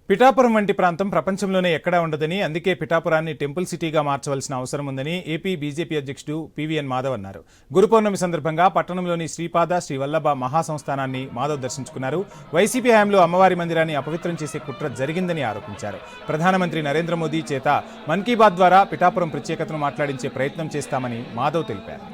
పిఠాపురం వంటి ప్రాంతం ప్రపంచంలోనే ఎక్కడా ఉండదని, అందుకే పిఠాపురాన్ని టెంపుల్ సిటీగా మార్చవలసిన అవసరం ఉందని ఏపీ బీజేపీ అధ్యక్షుడు పీవీఎన్ మాధవ్ అన్నారు. గురు పౌర్ణమి సందర్భంగా పట్టణంలోని శ్రీపాద శ్రీ వల్లభ మహాసంస్థానాన్ని మాధవ్ దర్శించుకున్నారు. వైసీపీ హయాంలో అమ్మవారి మందిరాన్ని అపవిత్రం చేసే కుట్ర జరిగిందని ఆరోపించారు. ప్రధానమంత్రి నరేంద్ర మోదీ చేత మన్ కీ బాత్ ద్వారా పిఠాపురం ప్రత్యేకతను మాట్లాడించే ప్రయత్నం చేస్తామని మాధవ్ తెలిపారు.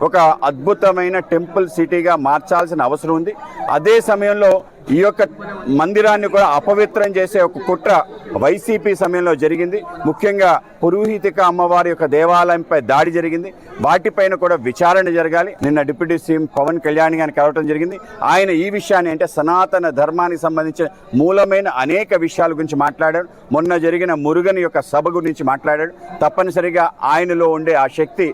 ఒక అద్భుతమైన టెంపుల్ సిటీగా మార్చాల్సిన అవసరం ఉంది. అదే సమయంలో ఈ యొక్క మందిరాన్ని కూడా అపవిత్రం చేసే ఒక కుట్ర వైసీపీ సమయంలో జరిగింది. ముఖ్యంగా పురోహితిక అమ్మవారి యొక్క దేవాలయంపై దాడి జరిగింది. వాటిపైన కూడా విచారణ జరగాలి. నిన్న డిప్యూటీ సీఎం పవన్ కళ్యాణ్ గారిని కలవడం జరిగింది. ఆయన ఈ విషయాన్ని అంటే సనాతన ధర్మానికి సంబంధించిన మూలమైన అనేక విషయాల గురించి మాట్లాడాడు. మొన్న జరిగిన మురుగన్ యొక్క సభ గురించి మాట్లాడాడు. తప్పనిసరిగా ఆయనలో ఉండే ఆ శక్తి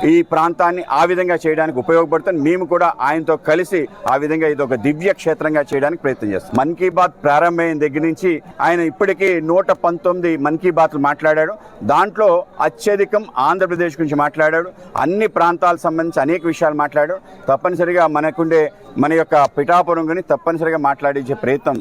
ఈ ప్రాంతాన్ని ఆ విధంగా చేయడానికి ఉపయోగపడుతుంది. మేము కూడా ఆయనతో కలిసి ఆ విధంగా ఇది ఒక దివ్య క్షేత్రంగా చేయడానికి ప్రయత్నం చేస్తాం. మన్ కీ బాత్ ప్రారంభమైన దగ్గర నుంచి ఆయన ఇప్పటికీ 119 మన్ కీ బాత్లు మాట్లాడాడు. దాంట్లో అత్యధికం ఆంధ్రప్రదేశ్ గురించి మాట్లాడాడు. అన్ని ప్రాంతాలకు సంబంధించి అనేక విషయాలు మాట్లాడాడు. తప్పనిసరిగా మన యొక్క పిఠాపురం గురించి తప్పనిసరిగా మాట్లాడించే ప్రయత్నం